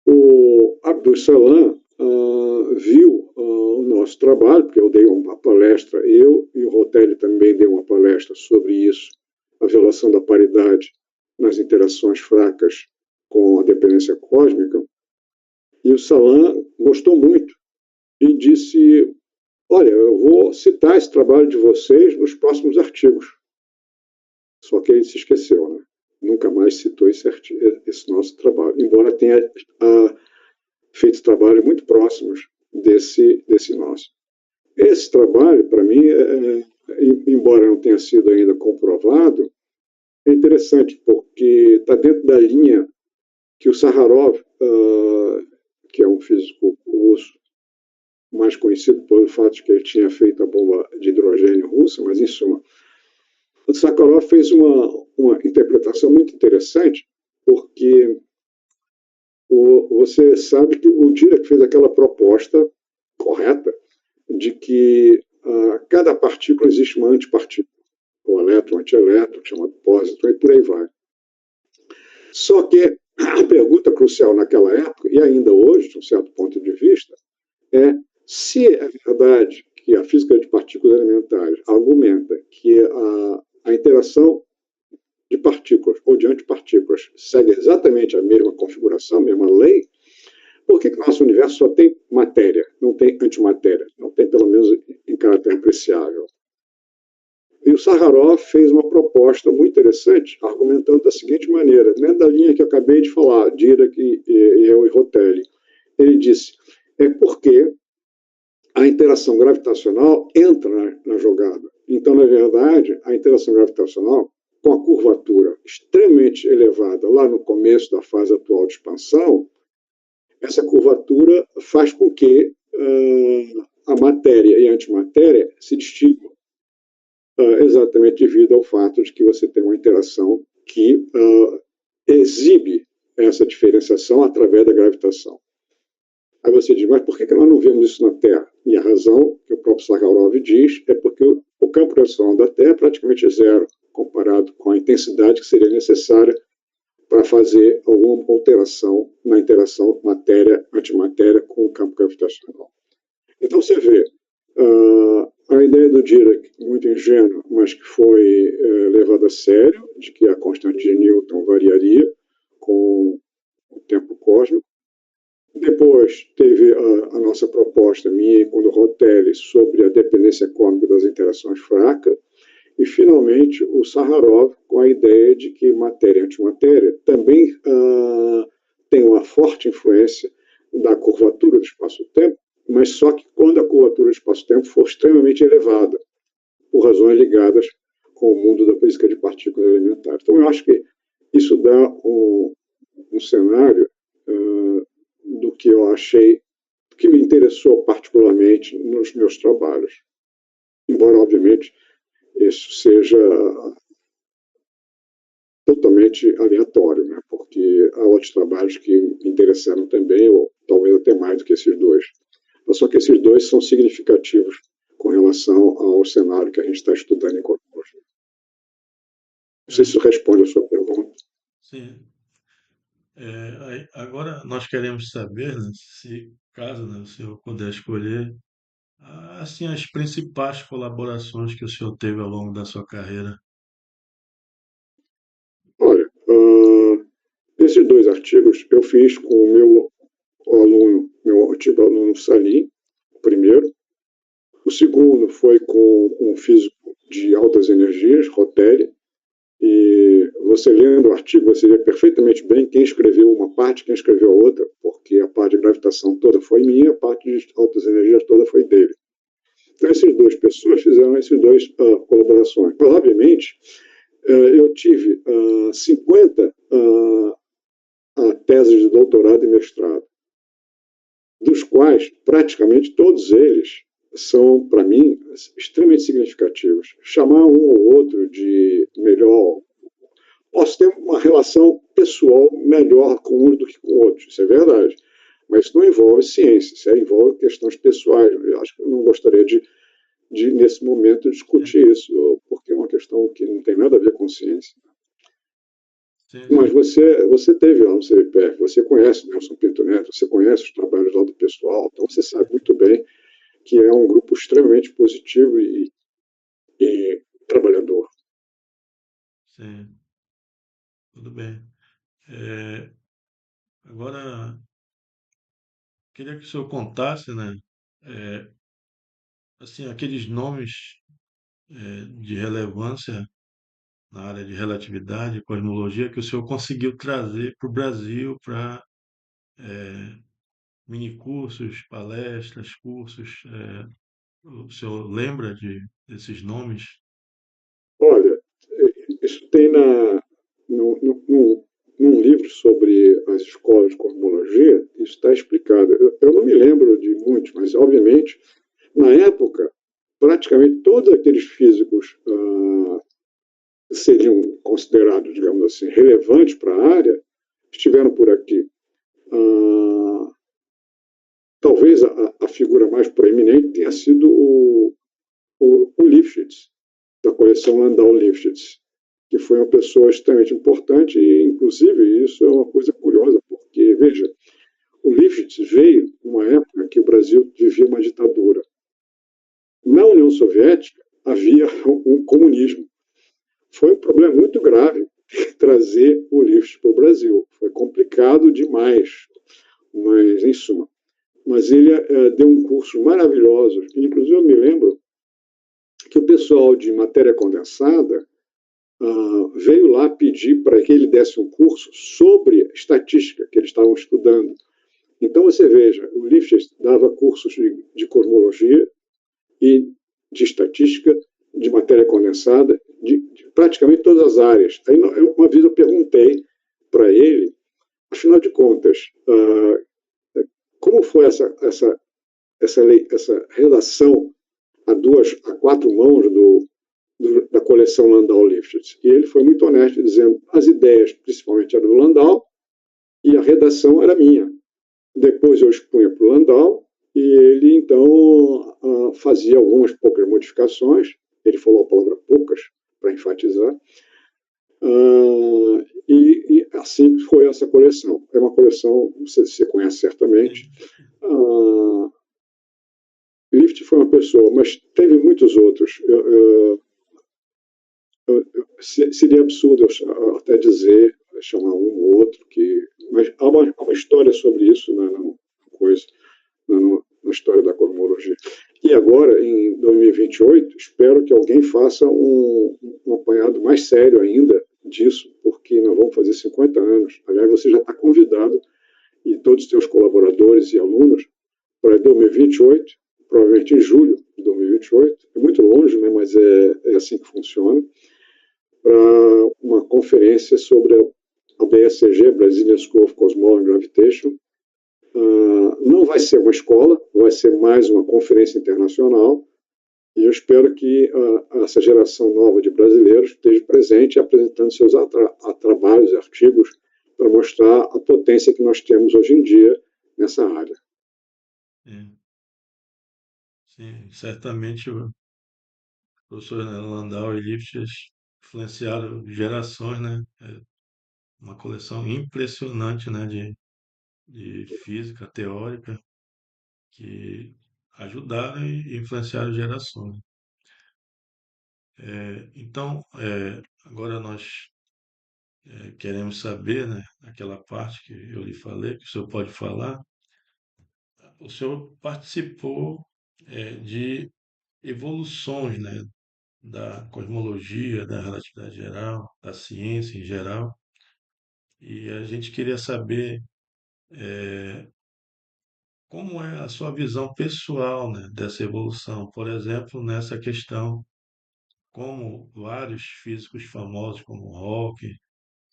o Abdul Salam viu o nosso trabalho, porque eu dei uma palestra, eu e o Rotelli também deu uma palestra sobre isso, a violação da paridade nas interações fracas com a dependência cósmica, e o Salam gostou muito e disse: olha, eu vou citar esse trabalho de vocês nos próximos artigos. Só que ele se esqueceu, né? Nunca mais citou esse nosso trabalho, embora tenha feito trabalhos muito próximos desse nosso. Esse trabalho, para mim, embora não tenha sido ainda comprovado, é interessante, porque está dentro da linha que o Sakharov, que é um físico russo, mais conhecido pelo fato de que ele tinha feito a bomba de hidrogênio russa, mas, em suma, o Sakharov fez uma interpretação muito interessante, porque você sabe que o Dirac fez aquela proposta correta de que cada partícula existe uma antipartícula, o elétron, antielétron, chamado pósitron, e por aí vai. Só que a pergunta crucial naquela época, e ainda hoje, de um certo ponto de vista, é se é verdade que a física de partículas elementares argumenta que a interação de partículas ou de antipartículas segue exatamente a mesma configuração, a mesma lei, por que o nosso universo só tem matéria, não tem antimatéria? Não tem, pelo menos, em caráter apreciável. E o Sakharov fez uma proposta muito interessante, argumentando da seguinte maneira, dentro da linha que eu acabei de falar, Dirac e eu e Rotelli. Ele disse, é porque a interação gravitacional entra na jogada. Então, na verdade, a interação gravitacional, com a curvatura extremamente elevada lá no começo da fase atual de expansão, essa curvatura faz com que a matéria e a antimatéria se distinguam, exatamente devido ao fato de que você tem uma interação que exibe essa diferenciação através da gravitação. Aí você diz, mas por que nós não vemos isso na Terra? E a razão que o próprio Sakharov diz é porque o campo gravitacional da Terra é praticamente zero, comparado com a intensidade que seria necessária para fazer alguma alteração na interação matéria-antimatéria com o campo gravitacional. Então você vê, a ideia do Dirac, muito ingênua, mas que foi levada a sério, de que a constante de Newton variaria com o tempo cósmico. Depois teve a nossa proposta, minha e com o Rotelli, sobre a dependência cósmica das interações fracas. E, finalmente, o Sakharov com a ideia de que matéria e antimatéria também tem uma forte influência da curvatura do espaço-tempo, mas só que quando a curvatura do espaço-tempo for extremamente elevada, por razões ligadas com o mundo da física de partículas elementares. Então, eu acho que isso dá um cenário do que eu achei, que me interessou particularmente nos meus trabalhos. Embora, obviamente, isso seja totalmente aleatório, né? Porque há outros trabalhos que me interessaram também, ou talvez até mais do que esses dois. Mas só que esses dois são significativos com relação ao cenário que a gente está estudando em cosmologia. Não sei se isso responde a sua pergunta. Sim. Agora nós queremos saber, né, se caso, né, o senhor puder escolher, assim, as principais colaborações que o senhor teve ao longo da sua carreira. Olha, esses dois artigos eu fiz com o meu antigo aluno Salim, o primeiro. O segundo foi com um físico de altas energias, Rotelli. E você lendo o artigo, você vê perfeitamente bem quem escreveu uma parte, quem escreveu a outra, porque a parte de gravitação toda foi minha, a parte de altas energias toda foi dele. Então, essas duas pessoas fizeram essas duas colaborações. Mas, obviamente, eu tive 50 teses de doutorado e mestrado, dos quais praticamente todos eles são, para mim, extremamente significativos. Chamar um ou outro de melhor. Posso ter uma relação pessoal melhor com um do que com outro, isso é verdade. Mas isso não envolve ciência, isso envolve questões pessoais. Eu acho que eu não gostaria nesse momento, sim, discutir isso, porque é uma questão que não tem nada a ver com ciência. sim, Mas sim. você teve lá no CBPF, você conhece Nelson Pinto Neto, você conhece os trabalhos lá do pessoal, então você sabe muito bem que é um grupo extremamente positivo e trabalhador. Sim, tudo bem. É, agora, queria que o senhor contasse, né, é, assim, aqueles nomes de relevância na área de relatividade, cosmologia, que o senhor conseguiu trazer para o Brasil para minicursos, palestras, cursos. O senhor lembra desses nomes? Olha, isso tem num livro sobre as escolas de cosmologia, isso está explicado. Eu não me lembro de muitos, mas, obviamente, na época, praticamente todos aqueles físicos seriam considerados, digamos assim, relevantes para a área, estiveram por aqui. Ah, talvez a figura mais proeminente tenha sido o Lifshitz, da coleção Landau-Lifshitz, que foi uma pessoa extremamente importante e, inclusive, isso é uma coisa curiosa, porque, veja, o Lifshitz veio numa época que o Brasil vivia uma ditadura. Na União Soviética havia um comunismo. Foi um problema muito grave trazer o Lifshitz para o Brasil. Foi complicado demais, mas, em suma. Mas ele deu um curso maravilhoso. Inclusive, eu me lembro que o pessoal de matéria condensada veio lá pedir para que ele desse um curso sobre estatística que eles estavam estudando. Então, você veja, o Lifshitz dava cursos de cosmologia e de estatística, de matéria condensada, de praticamente todas as áreas. Aí, uma vez eu perguntei para ele, afinal de contas, como foi essa redação a quatro mãos da coleção Landau-Lifshitz? E ele foi muito honesto, dizendo as ideias, principalmente, eram do Landau e a redação era minha. Depois eu expunha para o Landau e ele, então, fazia algumas poucas modificações. Ele falou a palavra poucas, para enfatizar. E assim foi essa coleção. É uma coleção, você conhece certamente. Sim, Uh, Lift foi uma pessoa, mas teve muitos outros. Seria absurdo eu até dizer, chamar um ou outro, mas há uma história sobre isso coisa, na história da cosmologia. E agora, em 2028, espero que alguém faça um apanhado mais sério ainda disso, porque nós vamos fazer 50 anos. Aliás, você já está convidado, e todos os seus colaboradores e alunos, para 2028, provavelmente em julho de 2028. É muito longe, né, mas é assim que funciona, para uma conferência sobre a BSCG, Brazilian School of Cosmology and Gravitation. Não vai ser uma escola, vai ser mais uma conferência internacional, e eu espero que essa geração nova de brasileiros esteja presente apresentando seus trabalhos, artigos, para mostrar a potência que nós temos hoje em dia nessa área. sim, sim. Certamente o professor Landau e Lifshitz influenciaram gerações, né? É uma coleção impressionante, né, de física teórica que ajudaram e influenciaram gerações. Então, agora nós queremos saber, né, aquela parte que eu lhe falei, que o senhor pode falar. O senhor participou de evoluções, né, da cosmologia, da relatividade geral, da ciência em geral, e a gente queria saber como é a sua visão pessoal, né, dessa evolução. Por exemplo, nessa questão, como vários físicos famosos, como Hawking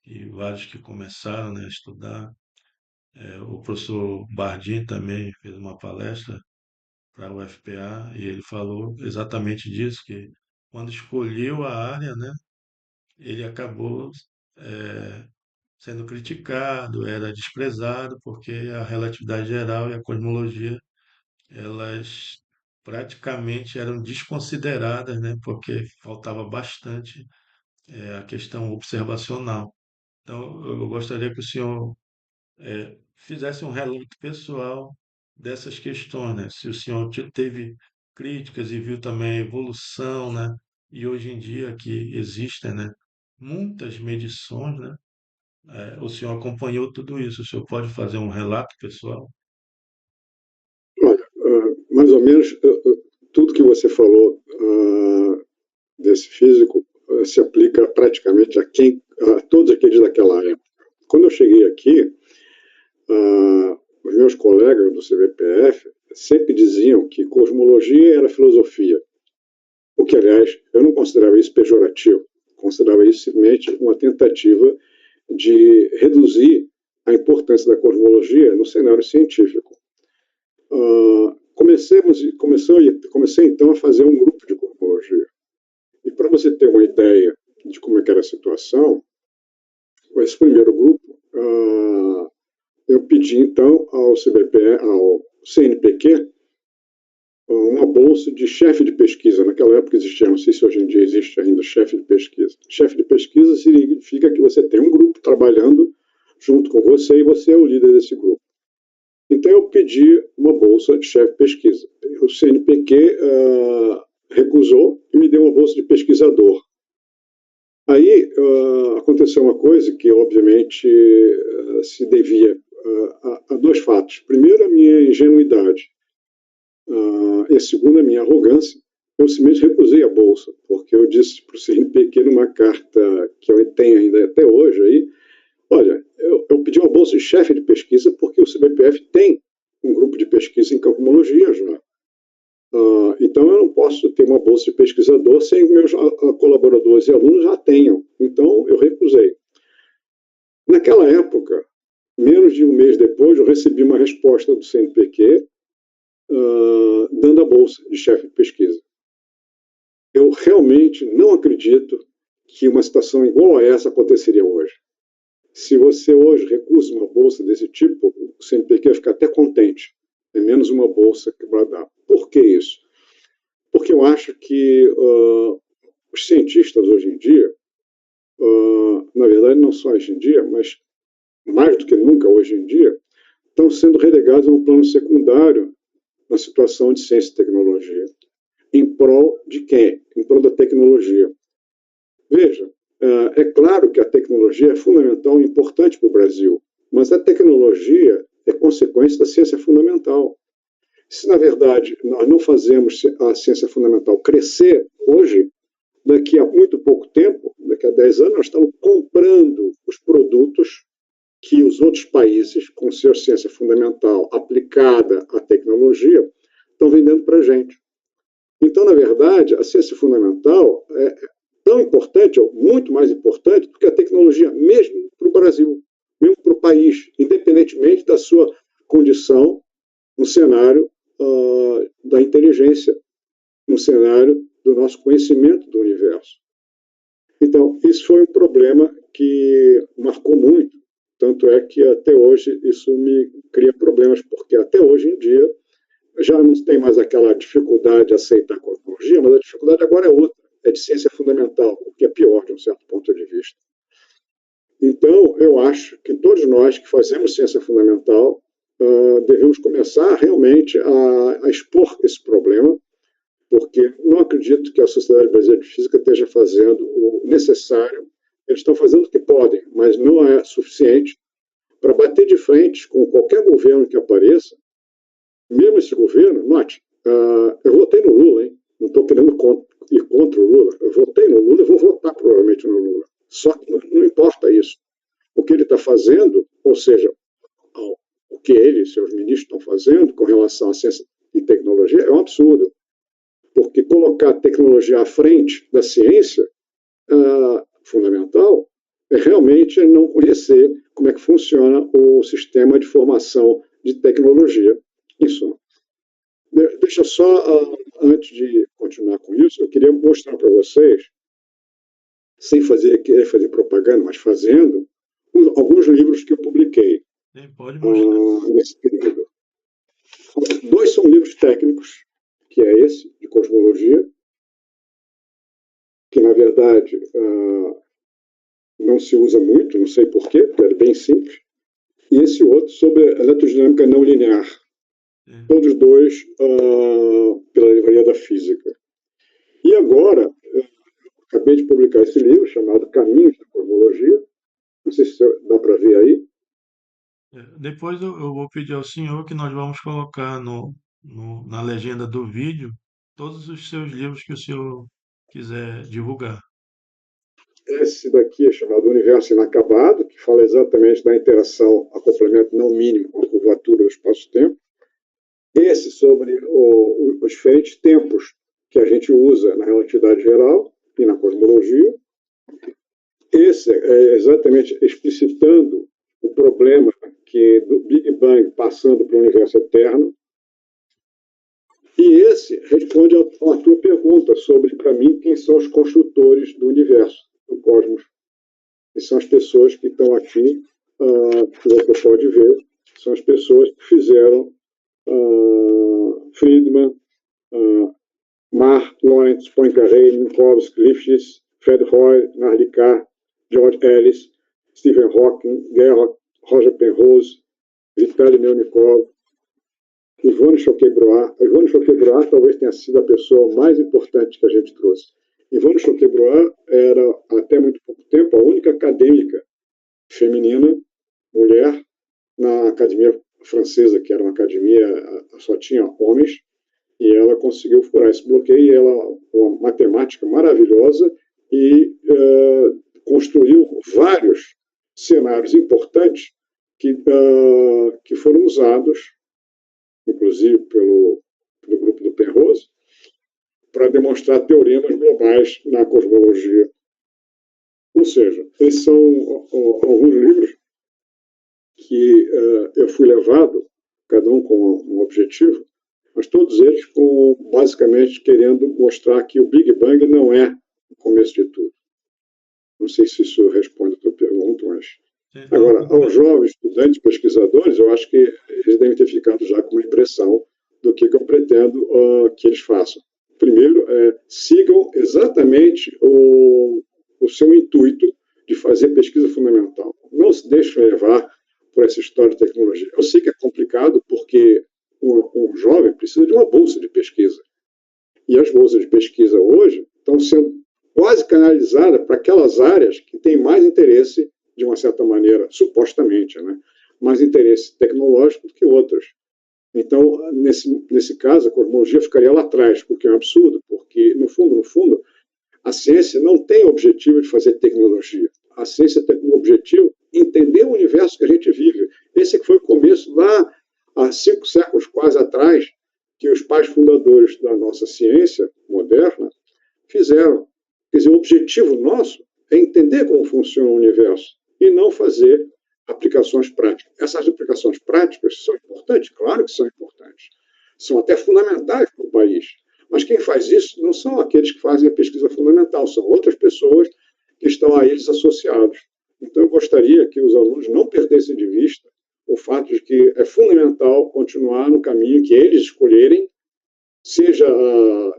e vários que começaram, né, a estudar, o professor Bardeen também fez uma palestra para a UFPA, e ele falou exatamente disso, que quando escolheu a área, né, ele acabou eh, sendo criticado, era desprezado, porque a relatividade geral e a cosmologia, elas praticamente eram desconsideradas, né, porque faltava bastante a questão observacional. Então, eu gostaria que o senhor fizesse um relato pessoal dessas questões, né? Se o senhor teve críticas e viu também a evolução, né? E hoje em dia que existem, né, muitas medições, né? O senhor acompanhou tudo isso. O senhor pode fazer um relato pessoal? Olha, mais ou menos tudo que você falou desse físico se aplica praticamente a todos aqueles daquela época. Quando eu cheguei aqui, os meus colegas do CBPF sempre diziam que cosmologia era filosofia, o que, aliás, eu não considerava isso pejorativo, considerava isso simplesmente uma tentativa de reduzir a importância da cosmologia no cenário científico. Comecei então a fazer um grupo de cosmologia. E para você ter uma ideia de como é que era a situação, esse primeiro grupo, eu pedi então ao ao CNPq, uma bolsa de chefe de pesquisa. Naquela época existia, não sei se hoje em dia existe ainda chefe de pesquisa. Chefe de pesquisa significa que você tem um grupo trabalhando junto com você e você é o líder desse grupo. Então eu pedi uma bolsa de chefe de pesquisa. O CNPq recusou e me deu uma bolsa de pesquisador. Aí aconteceu uma coisa que, obviamente, se devia a dois fatos. Primeiro, a minha ingenuidade. E segundo, a minha arrogância. Eu simplesmente recusei a bolsa, porque eu disse para o CNPq numa carta que eu tenho ainda até hoje, aí, olha, eu pedi uma bolsa de chefe de pesquisa porque o CBPF tem um grupo de pesquisa em cosmologia já. Então, eu não posso ter uma bolsa de pesquisador sem que meus colaboradores e alunos já tenham. Então, eu recusei. Naquela época, menos de um mês depois, eu recebi uma resposta do CNPq dando a bolsa de chefe de pesquisa. Eu realmente não acredito que uma situação igual a essa aconteceria hoje. Se você hoje recusa uma bolsa desse tipo, o CNPq vai ficar até contente. É menos uma bolsa que vai dar. Por que isso? Porque eu acho que os cientistas hoje em dia, na verdade não só hoje em dia, mas mais do que nunca hoje em dia, estão sendo relegados a um plano secundário na situação de ciência e tecnologia. Em prol de quem? Em prol da tecnologia. Veja, é claro que a tecnologia é fundamental e importante para o Brasil, mas a tecnologia é consequência da ciência fundamental. Se, na verdade, nós não fazemos a ciência fundamental crescer hoje, daqui a muito pouco tempo, daqui a 10 anos, nós estamos comprando os produtos que os outros países, com sua ciência fundamental aplicada à tecnologia, estão vendendo para a gente. Então, na verdade, a ciência fundamental é tão importante, ou muito mais importante, do que a tecnologia, mesmo para o Brasil, mesmo para o país, independentemente da sua condição no cenário da inteligência, no cenário do nosso conhecimento do universo. Então, isso foi um problema que marcou muito, tanto é que até hoje isso me cria problemas, porque até hoje em dia já não tem mais aquela dificuldade de aceitar a cosmologia, mas a dificuldade agora é outra, é de ciência fundamental, o que é pior de um certo ponto de vista. Então, eu acho que todos nós que fazemos ciência fundamental devemos começar realmente a expor esse problema, porque não acredito que a Sociedade Brasileira de Física esteja fazendo o necessário. Eles estão fazendo o que podem, mas não é suficiente para bater de frente com qualquer governo que apareça. Mesmo esse governo, note, eu votei no Lula, hein? Não estou querendo ir contra o Lula. Eu votei no Lula e vou votar provavelmente no Lula. Só que não importa isso. O que ele está fazendo, ou seja, o que ele e seus ministros estão fazendo com relação à ciência e tecnologia é um absurdo. Porque colocar a tecnologia à frente da ciência fundamental é realmente não conhecer como é que funciona o sistema de formação de tecnologia. Isso. Deixa só, antes de continuar com isso, eu queria mostrar para vocês, sem fazer, querer fazer propaganda, mas fazendo, alguns livros que eu publiquei Sim, pode mostrar. nesse período. Dois são livros técnicos, que é esse, de cosmologia, que na verdade não se usa muito, não sei porquê, porque é bem simples, e esse outro sobre eletrodinâmica não linear, Sim. todos dois pela Livraria da Física. E agora, acabei de publicar esse livro chamado Caminhos da Cosmologia, não sei se dá para ver aí. Depois eu vou pedir ao senhor que nós vamos colocar na legenda do vídeo todos os seus livros que o senhor quiser divulgar. Esse daqui é chamado Universo Inacabado, que fala exatamente da interação, acoplamento não mínimo com a curvatura do espaço-tempo. Esse sobre os diferentes tempos que a gente usa na relatividade geral e na cosmologia. Esse é exatamente explicitando o problema que do Big Bang passando para o universo eterno. E esse responde à tua pergunta sobre, para mim, quem são os construtores do universo, do cosmos. E são as pessoas que estão aqui, que você pode ver, são as pessoas que fizeram Friedman, Marr, Lawrence, Poincaré, Minkowski, Lifshitz, Fred Hoyle, Narlikar, George Ellis, Stephen Hawking, Gerhard Roger Penrose, Vitaly Melnikov, Ivone Choquebroa. Ivone Choquebroa talvez tenha sido a pessoa mais importante que a gente trouxe. Ivone Choquebroa era, até muito pouco tempo, a única acadêmica feminina, mulher, na academia francesa, que era uma academia, só tinha homens, e ela conseguiu furar esse bloqueio, e ela, uma matemática maravilhosa, e construiu vários cenários importantes que foram usados, inclusive pelo grupo do Penrose, para demonstrar teoremas globais na cosmologia. Ou seja, esses são alguns livros que eu fui levado, cada um com um objetivo, mas todos eles basicamente querendo mostrar que o Big Bang não é o começo de tudo. Não sei se isso responde a tua pergunta, mas. Sim, não, Agora, aos jovens estudantes, pesquisadores, eu acho que eles devem ter ficado já com uma impressão do que eu pretendo que eles façam. Primeiro, sigam exatamente o seu intuito de fazer pesquisa fundamental. Não se deixem levar por essa história de tecnologia. Eu sei que é complicado porque um jovem precisa de uma bolsa de pesquisa. E as bolsas de pesquisa hoje estão sendo quase canalizadas para aquelas áreas que têm mais interesse, de uma certa maneira, supostamente, né? Mais interesse tecnológico do que outras. Então, nesse caso, a cosmologia ficaria lá atrás, o que é um absurdo, porque, no fundo, a ciência não tem o objetivo de fazer tecnologia. A ciência tem como objetivo entender o universo que a gente vive. Esse que foi o começo lá, há 5 séculos quase atrás, que os pais fundadores da nossa ciência moderna fizeram. Quer dizer, o objetivo nosso é entender como funciona o universo e não fazer aplicações práticas. Essas aplicações práticas são importantes? Claro que são importantes. São até fundamentais para o país. Mas quem faz isso não são aqueles que fazem a pesquisa fundamental, são outras pessoas que estão a eles associados. Então, eu gostaria que os alunos não perdessem de vista o fato de que é fundamental continuar no caminho que eles escolherem, seja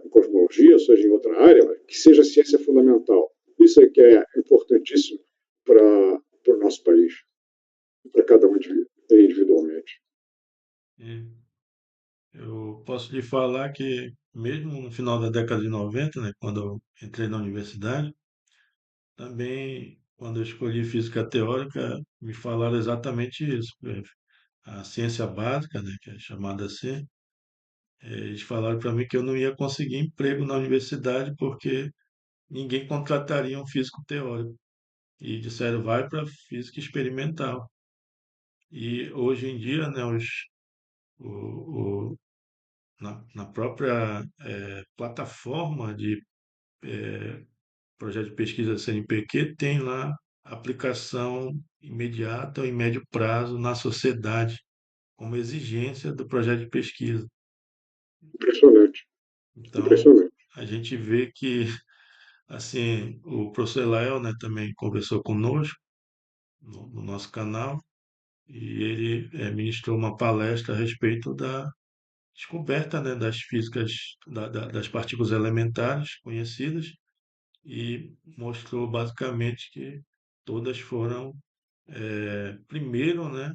em cosmologia, seja em outra área, que seja ciência fundamental. Isso é que é importantíssimo para o nosso país, para cada um individualmente. eu posso lhe falar que, mesmo no final da década de 90, né, quando eu entrei na universidade, também, quando eu escolhi física teórica, me falaram exatamente isso. A ciência básica, né, que é chamada assim, eles falaram para mim que eu não ia conseguir emprego na universidade porque ninguém contrataria um físico teórico. E disseram, vai para física experimental. E hoje em dia, né, o, na própria plataforma de projeto de pesquisa CNPq, tem lá aplicação imediata ou em médio prazo na sociedade, como exigência do projeto de pesquisa. Impressionante, Então, impressionante. a gente vê que, assim, o professor Elael, né, também conversou conosco no nosso canal e ele ministrou uma palestra a respeito da descoberta, né, das físicas, das partículas elementares conhecidas e mostrou basicamente que todas foram, primeiro, né,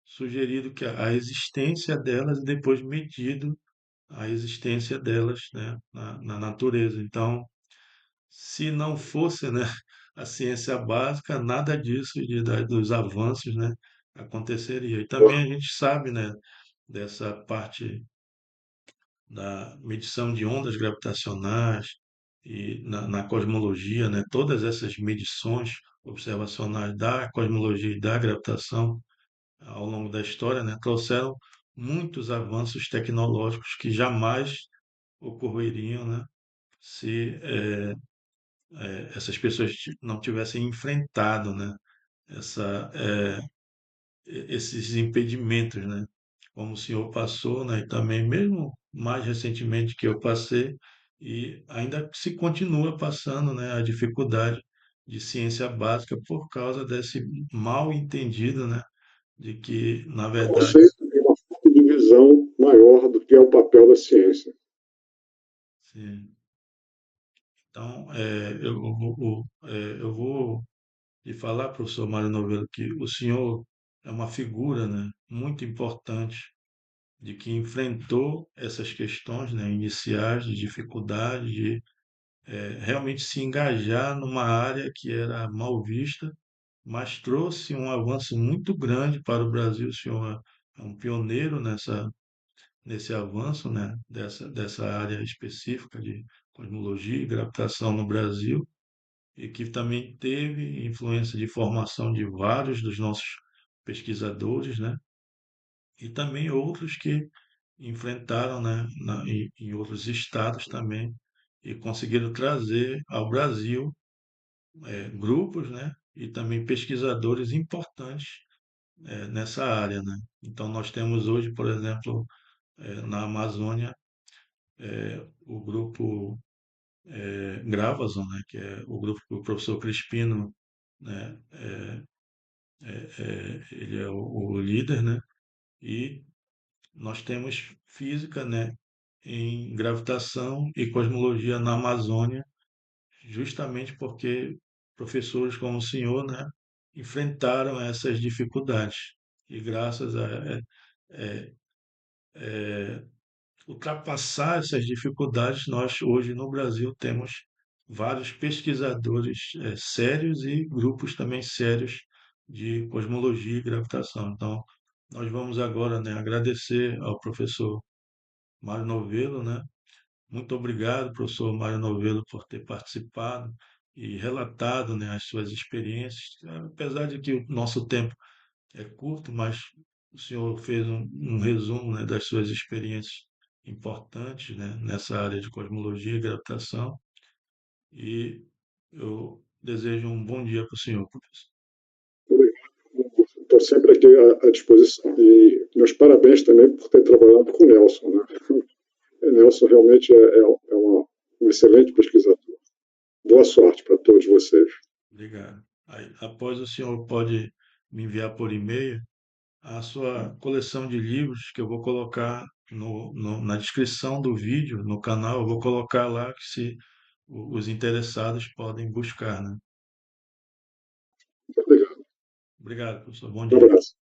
sugerido que a existência delas e depois medido a existência delas, né, na natureza. Então, se não fosse, né, a ciência básica, nada disso dos avanços, né, aconteceria. E também a gente sabe, né, dessa parte da medição de ondas gravitacionais e na cosmologia, né, todas essas medições observacionais da cosmologia e da gravitação ao longo da história, né, trouxeram muitos avanços tecnológicos que jamais ocorreriam, né, se essas pessoas não tivessem enfrentado, né, essa, esses impedimentos, né, como o senhor passou, né, e também mesmo mais recentemente que eu passei, e ainda se continua passando, né, a dificuldade de ciência básica por causa desse mal entendido, né, de que, na verdade, Conceito e uma falta de visão maior do que é o papel da ciência. sim. Então, eu vou lhe falar, professor Mário Novelo, que o senhor é uma figura, né, muito importante de que enfrentou essas questões, né, iniciais de dificuldade, de realmente se engajar numa área que era mal vista, mas trouxe um avanço muito grande para o Brasil. O senhor é um pioneiro nesse avanço, né, dessa área específica de cosmologia e gravitação no Brasil, e que também teve influência de formação de vários dos nossos pesquisadores, né, e também outros que enfrentaram, né, em outros estados também e conseguiram trazer ao Brasil grupos, né, e também pesquisadores importantes nessa área, né. Então nós temos hoje, por exemplo, na Amazônia, o grupo Gravazon, né, que é o grupo que o professor Crispino, né, ele é o líder, né, e nós temos física, né, em gravitação e cosmologia na Amazônia, justamente porque professores como o senhor, né, enfrentaram essas dificuldades. E graças a é, ultrapassar essas dificuldades, nós hoje no Brasil temos vários pesquisadores sérios e grupos também sérios de cosmologia e gravitação. Então, nós vamos agora, né, agradecer ao professor Mário Novelo, né? Muito obrigado, professor Mário Novelo, por ter participado e relatado, né, as suas experiências. Apesar de que o nosso tempo é curto, mas o senhor fez um resumo, né, das suas experiências importantes, né, nessa área de cosmologia e gravitação. E eu desejo um bom dia para o senhor, professor. Estou sempre aqui à disposição. E meus parabéns também por ter trabalhado com o Nelson. Né? O Nelson realmente um excelente pesquisador. Boa sorte para todos vocês. Obrigado. Aí, após o senhor pode me enviar por e-mail a sua coleção de livros que eu vou colocar na descrição do vídeo, no canal, eu vou colocar lá que se os interessados podem buscar, né? Muito obrigado. Obrigado, professor. Bom Um dia. abraço.